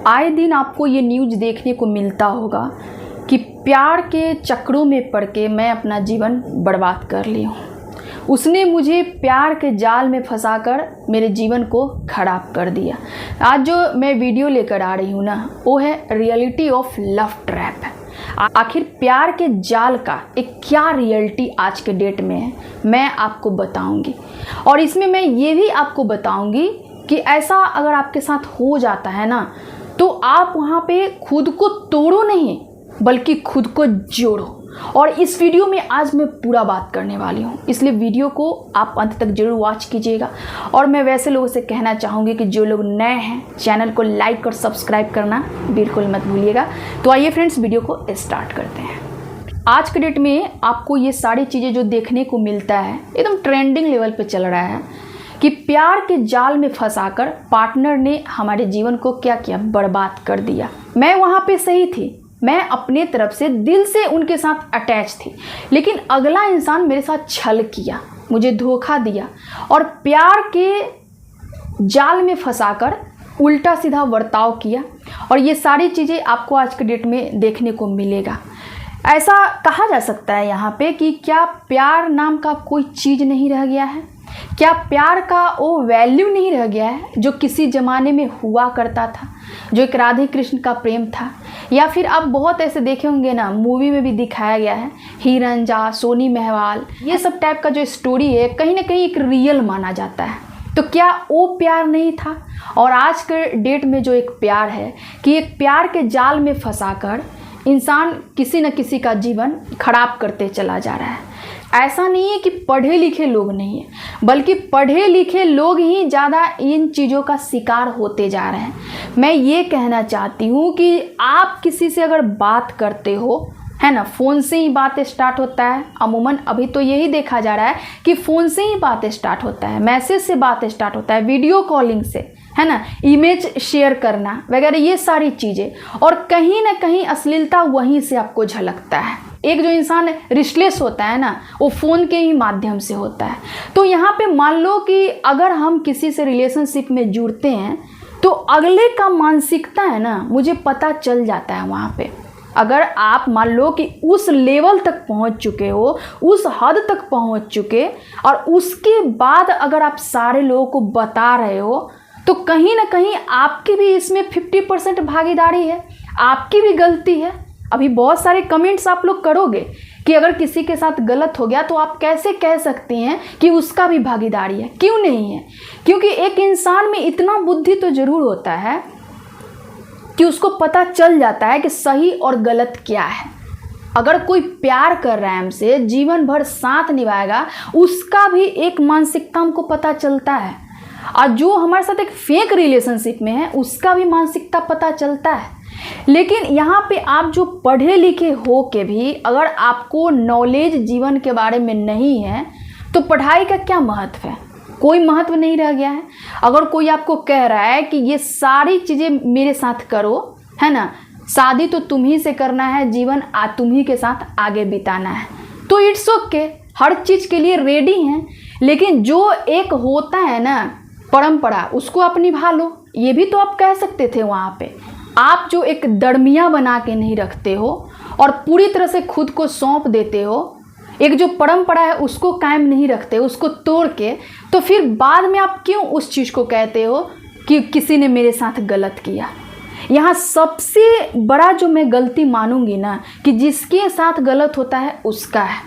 आए दिन आपको ये न्यूज़ देखने को मिलता होगा कि प्यार के चक्रों में पड़ के मैं अपना जीवन बर्बाद कर ली हूँ। उसने मुझे प्यार के जाल में फंसाकर मेरे जीवन को खराब कर दिया। आज जो मैं वीडियो लेकर आ रही हूँ ना, वो है रियलिटी ऑफ लव ट्रैप। आखिर प्यार के जाल का एक क्या रियलिटी आज के डेट में है, मैं आपको बताऊंगी। और इसमें मैं ये भी आपको बताऊंगी कि ऐसा अगर आपके साथ हो जाता है ना, तो आप वहाँ पे खुद को तोड़ो नहीं, बल्कि खुद को जोड़ो। और इस वीडियो में आज मैं पूरा बात करने वाली हूँ, इसलिए वीडियो को आप अंत तक जरूर वॉच कीजिएगा। और मैं वैसे लोगों से कहना चाहूँगी कि जो लोग नए हैं, चैनल को लाइक और सब्सक्राइब करना बिल्कुल मत भूलिएगा। तो आइए फ्रेंड्स, वीडियो को स्टार्ट करते हैं। आज के डेट में आपको ये सारी चीज़ें जो देखने को मिलता है, एकदम ट्रेंडिंग लेवल पर चल रहा है कि प्यार के जाल में फंसाकर पार्टनर ने हमारे जीवन को क्या किया, बर्बाद कर दिया। मैं वहाँ पे सही थी, मैं अपने तरफ से दिल से उनके साथ अटैच थी, लेकिन अगला इंसान मेरे साथ छल किया, मुझे धोखा दिया और प्यार के जाल में फंसाकर उल्टा सीधा बर्ताव किया। और ये सारी चीज़ें आपको आज के डेट में देखने को मिलेगा। ऐसा कहा जा सकता है यहाँ पे कि क्या प्यार नाम का कोई चीज़ नहीं रह गया है? क्या प्यार का वो वैल्यू नहीं रह गया है जो किसी ज़माने में हुआ करता था, जो एक राधे कृष्ण का प्रेम था? या फिर आप बहुत ऐसे देखे होंगे ना, मूवी में भी दिखाया गया है, हीर रांझा, सोनी महवाल, ये सब टाइप का जो स्टोरी है कहीं ना कहीं एक रियल माना जाता है। तो क्या वो प्यार नहीं था? और आज के डेट में जो एक प्यार है कि एक प्यार के जाल में फंसाकर इंसान किसी न किसी का जीवन खराब करते चला जा रहा है। ऐसा नहीं है कि पढ़े लिखे लोग नहीं हैं, बल्कि पढ़े लिखे लोग ही ज़्यादा इन चीज़ों का शिकार होते जा रहे हैं। मैं ये कहना चाहती हूँ कि आप किसी से अगर बात करते हो, है ना, फ़ोन से ही बात स्टार्ट होता है। अमूमन अभी तो यही देखा जा रहा है कि फ़ोन से ही बात स्टार्ट होता है, मैसेज से बात स्टार्ट होता है, वीडियो कॉलिंग से, है ना, इमेज शेयर करना वगैरह, ये सारी चीज़ें। और कहीं ना कहीं अश्लीलता वहीं से आपको झलकता है। एक जो इंसान रिश्तलेस होता है ना, वो फ़ोन के ही माध्यम से होता है। तो यहाँ पे मान लो कि अगर हम किसी से रिलेशनशिप में जुड़ते हैं तो अगले का मानसिकता है ना, मुझे पता चल जाता है वहाँ पे। अगर आप मान लो कि उस लेवल तक पहुँच चुके हो, उस हद तक पहुँच चुके, और उसके बाद अगर आप सारे लोगों को बता रहे हो, तो कहीं ना कहीं आपकी भी इसमें 50% भागीदारी है, आपकी भी गलती है। अभी बहुत सारे कमेंट्स आप लोग करोगे कि अगर किसी के साथ गलत हो गया तो आप कैसे कह सकते हैं कि उसका भी भागीदारी है? क्यों नहीं है? क्योंकि एक इंसान में इतना बुद्धि तो ज़रूर होता है कि उसको पता चल जाता है कि सही और गलत क्या है। अगर कोई प्यार कर रहा है हमसे, जीवन भर साथ निभाएगा, उसका भी एक मानसिकता हमको पता चलता है। और जो हमारे साथ एक फेक रिलेशनशिप में है, उसका भी मानसिकता पता चलता है। लेकिन यहाँ पे आप जो पढ़े लिखे हो के भी अगर आपको नॉलेज जीवन के बारे में नहीं है, तो पढ़ाई का क्या महत्व है? कोई महत्व नहीं रह गया है। अगर कोई आपको कह रहा है कि ये सारी चीज़ें मेरे साथ करो, है ना, शादी तो तुम ही से करना है, जीवन तुम ही के साथ आगे बिताना है, तो इट्स ओके, हर चीज़ के लिए रेडी हैं। लेकिन जो एक होता है ना परंपरा, उसको आप निभा लो, ये भी तो आप कह सकते थे वहाँ पे। आप जो एक दरमिया बना के नहीं रखते हो और पूरी तरह से खुद को सौंप देते हो, एक जो परंपरा है उसको कायम नहीं रखते, उसको तोड़ के, तो फिर बाद में आप क्यों उस चीज़ को कहते हो कि किसी ने मेरे साथ गलत किया? यहाँ सबसे बड़ा जो मैं गलती मानूंगी ना, कि जिसके साथ गलत होता है उसका है,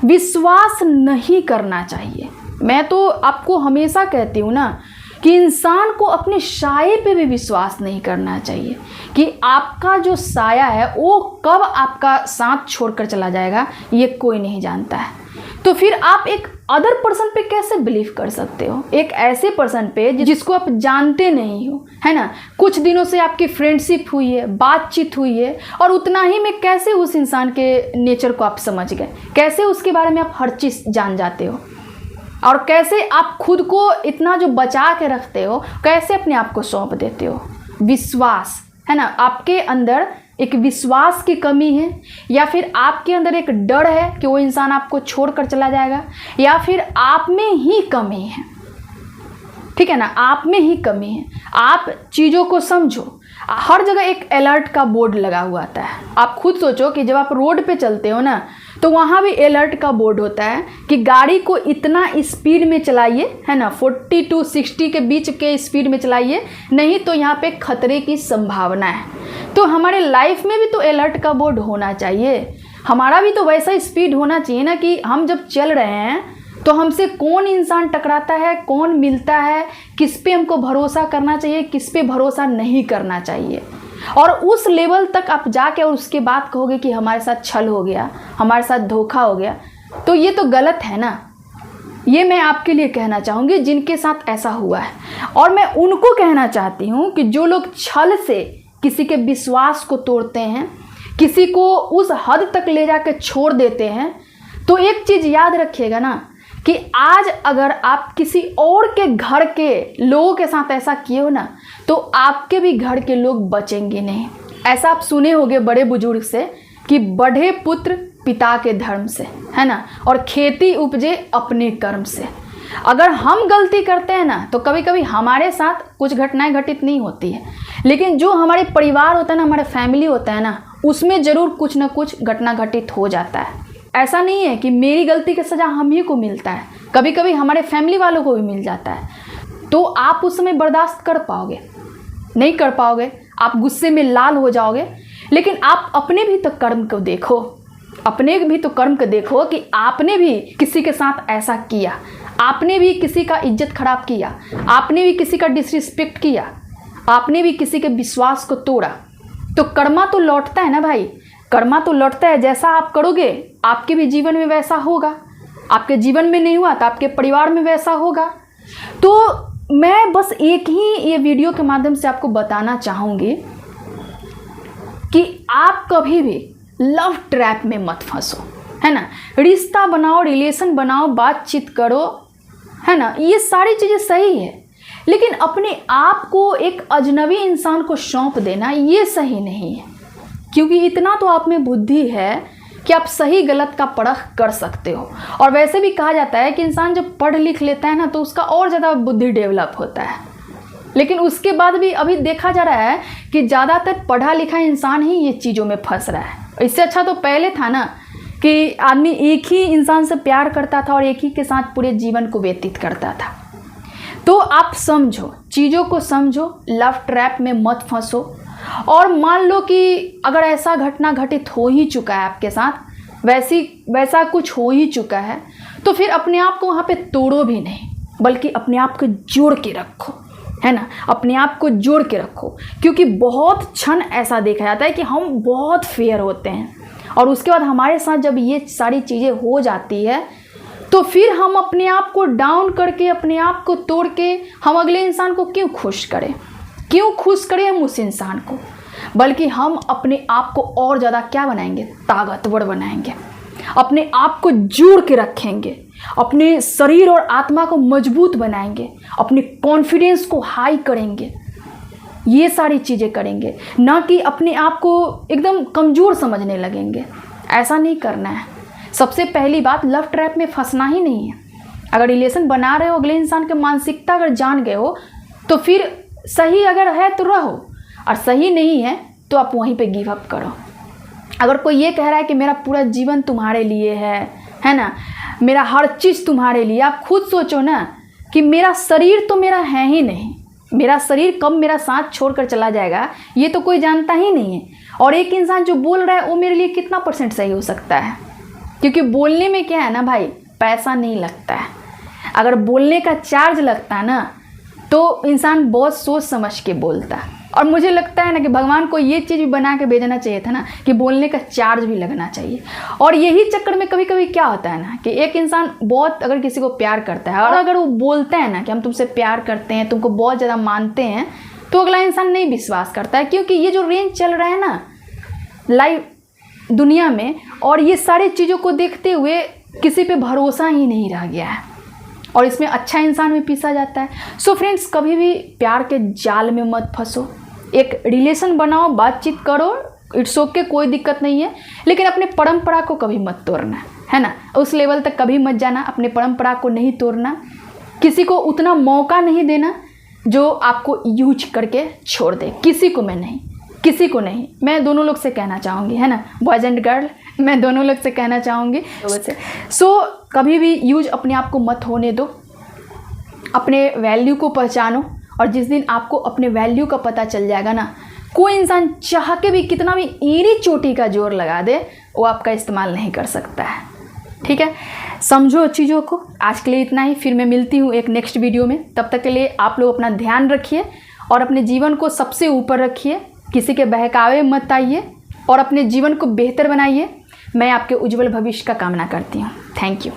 विश्वास नहीं करना चाहिए। मैं तो आपको हमेशा कहती हूँ ना कि इंसान को अपने साये पे भी विश्वास नहीं करना चाहिए, कि आपका जो साया है वो कब आपका साथ छोड़कर चला जाएगा, ये कोई नहीं जानता है। तो फिर आप एक अदर पर्सन पे कैसे बिलीव कर सकते हो? एक ऐसे पर्सन पे जिसको आप जानते नहीं हो, है ना, कुछ दिनों से आपकी फ्रेंडशिप हुई है, बातचीत हुई है, और उतना ही में कैसे उस इंसान के नेचर को आप समझ गए, कैसे उसके बारे में आप हर चीज़ जान जाते हो, और कैसे आप खुद को इतना जो बचा के रखते हो, कैसे अपने आप को सौंप देते हो? विश्वास, है ना, आपके अंदर एक विश्वास की कमी है, या फिर आपके अंदर एक डर है कि वो इंसान आपको छोड़कर चला जाएगा, या फिर आप में ही कमी है। ठीक है ना, आप में ही कमी है। आप चीज़ों को समझो। हर जगह एक अलर्ट का बोर्ड लगा हुआ आता है। आप खुद सोचो कि जब आप रोड पे चलते हो ना, तो वहाँ भी अलर्ट का बोर्ड होता है कि गाड़ी को इतना स्पीड में चलाइए, है ना, 40 to 60 के बीच के स्पीड में चलाइए, नहीं तो यहाँ पे खतरे की संभावना है। तो हमारे लाइफ में भी तो अलर्ट का बोर्ड होना चाहिए। हमारा भी तो वैसा स्पीड होना चाहिए ना कि हम जब चल रहे हैं तो हमसे कौन इंसान टकराता है, कौन मिलता है, किस पे हमको भरोसा करना चाहिए, किस पे भरोसा नहीं करना चाहिए। और उस लेवल तक आप जाके और उसके बाद कहोगे कि हमारे साथ छल हो गया, हमारे साथ धोखा हो गया, तो ये तो गलत है ना। ये मैं आपके लिए कहना चाहूँगी जिनके साथ ऐसा हुआ है। और मैं उनको कहना चाहती हूँ कि जो लोग छल से किसी के विश्वास को तोड़ते हैं, किसी को उस हद तक ले जाकर छोड़ देते हैं, तो एक चीज़ याद रखिएगा ना कि आज अगर आप किसी और के घर के लोगों के साथ ऐसा किए हो ना, तो आपके भी घर के लोग बचेंगे नहीं। ऐसा आप सुने होंगे बड़े बुजुर्ग से कि बढ़े पुत्र पिता के धर्म से, है ना, और खेती उपजे अपने कर्म से। अगर हम गलती करते हैं ना, तो कभी कभी हमारे साथ कुछ घटनाएं घटित नहीं होती है, लेकिन जो हमारे परिवार होता है ना, हमारे फैमिली होता है ना, उसमें ज़रूर कुछ ना कुछ घटना घटित हो जाता है। ऐसा नहीं है कि मेरी गलती की सज़ा हम ही को मिलता है, कभी कभी हमारे फैमिली वालों को भी मिल जाता है। तो आप उस समय बर्दाश्त कर पाओगे? नहीं कर पाओगे, आप गुस्से में लाल हो जाओगे। लेकिन आप अपने भी तो कर्म को देखो, अपने भी तो कर्म को देखो कि आपने भी किसी के साथ ऐसा किया, आपने भी किसी का इज्जत खराब किया, आपने भी किसी का डिसरिस्पेक्ट किया, आपने भी किसी के विश्वास को तोड़ा। तो कर्मा तो लौटता है ना भाई, कर्मा तो लौटता है। जैसा आप करोगे आपके भी जीवन में वैसा होगा। आपके जीवन में नहीं हुआ तो आपके परिवार में वैसा होगा। तो मैं बस एक ही ये वीडियो के माध्यम से आपको बताना चाहूँगी कि आप कभी भी लव ट्रैप में मत फंसो, है ना। रिश्ता बनाओ, रिलेशन बनाओ, बातचीत करो, है ना, ये सारी चीज़ें सही है, लेकिन अपने आप को एक अजनबी इंसान को सौंप देना ये सही नहीं है। क्योंकि इतना तो आप में बुद्धि है कि आप सही गलत का परख कर सकते हो। और वैसे भी कहा जाता है कि इंसान जब पढ़ लिख लेता है ना, तो उसका और ज़्यादा बुद्धि डेवलप होता है। लेकिन उसके बाद भी अभी देखा जा रहा है कि ज़्यादातर पढ़ा लिखा इंसान ही ये चीज़ों में फंस रहा है। इससे अच्छा तो पहले था ना कि आदमी एक ही इंसान से प्यार करता था और एक ही के साथ पूरे जीवन को व्यतीत करता था। तो आप समझो, चीज़ों को समझो, लव ट्रैप में मत फंसो। और मान लो कि अगर ऐसा घटना घटित हो ही चुका है आपके साथ, वैसा कुछ हो ही चुका है, तो फिर अपने आप को वहाँ पे तोड़ो भी नहीं, बल्कि अपने आप को जोड़ के रखो, है ना, अपने आप को जोड़ के रखो। क्योंकि बहुत क्षण ऐसा देखा जाता है कि हम बहुत फेयर होते हैं और उसके बाद हमारे साथ जब ये सारी चीज़ें हो जाती है, तो फिर हम अपने आप को डाउन करके, अपने आप को तोड़ के हम अगले इंसान को क्यों खुश करें हम उस इंसान को, बल्कि हम अपने आप को और ज़्यादा क्या बनाएंगे, ताकतवर बनाएंगे, अपने आप को जोड़ के रखेंगे, अपने शरीर और आत्मा को मजबूत बनाएंगे, अपने कॉन्फिडेंस को हाई करेंगे। ये सारी चीज़ें करेंगे, ना कि अपने आप को एकदम कमज़ोर समझने लगेंगे। ऐसा नहीं करना है। सबसे पहली बात, लव ट्रैप में फंसना ही नहीं है। अगर रिलेशन बना रहे हो, अगले इंसान की मानसिकता अगर जान गए हो, तो फिर सही अगर है तो रहो, और सही नहीं है तो आप वहीं पे गिव अप करो। अगर कोई ये कह रहा है कि मेरा पूरा जीवन तुम्हारे लिए है ना, मेरा हर चीज़ तुम्हारे लिए, आप खुद सोचो ना कि मेरा शरीर तो मेरा है ही नहीं, मेरा शरीर कब मेरा साथ छोड़कर चला जाएगा ये तो कोई जानता ही नहीं है। और एक इंसान जो बोल रहा है वो मेरे लिए कितना % सही हो सकता है, क्योंकि बोलने में क्या है ना भाई, पैसा नहीं लगता है। अगर बोलने का चार्ज लगता है ना, तो इंसान बहुत सोच समझ के बोलता है। और मुझे लगता है ना कि भगवान को ये चीज़ भी बना के भेजना चाहिए था ना कि बोलने का चार्ज भी लगना चाहिए। और यही चक्कर में कभी कभी क्या होता है ना कि एक इंसान बहुत अगर किसी को प्यार करता है और अगर वो बोलता है ना कि हम तुमसे प्यार करते हैं, तुमको बहुत ज़्यादा मानते हैं, तो अगला इंसान नहीं विश्वास करता है। क्योंकि ये जो रेंज चल रहा है ना लाइव दुनिया में, और ये सारी चीज़ों को देखते हुए किसी पे भरोसा ही नहीं रह गया है और इसमें अच्छा इंसान भी पीसा जाता है। सो फ्रेंड्स, कभी भी प्यार के जाल में मत फंसो। एक रिलेशन बनाओ, बातचीत करो, इट्स ओके, कोई दिक्कत नहीं है, लेकिन अपने परंपरा को कभी मत तोड़ना, है ना। उस लेवल तक कभी मत जाना, अपने परंपरा को नहीं तोड़ना। किसी को उतना मौका नहीं देना जो आपको यूज करके छोड़ दे। किसी को मैं नहीं, किसी को नहीं। मैं दोनों लोग से कहना चाहूँगी, है ना, बॉयज़ एंड गर्ल, मैं दोनों लोग से कहना चाहूँगी लोगों से। कभी भी यूज अपने आप को मत होने दो, अपने वैल्यू को पहचानो। और जिस दिन आपको अपने वैल्यू का पता चल जाएगा ना, कोई इंसान चाह के भी कितना भी ईंटी चोटी का जोर लगा दे, वो आपका इस्तेमाल नहीं कर सकता है। ठीक है, समझो चीज़ों को। आज के लिए इतना ही, फिर मैं मिलती हूँ एक नेक्स्ट वीडियो में। तब तक के लिए आप लोग अपना ध्यान रखिए और अपने जीवन को सबसे ऊपर रखिए, किसी के बहकावे मत आइए और अपने जीवन को बेहतर बनाइए। मैं आपके उज्जवल भविष्य का कामना करती हूँ। Thank you.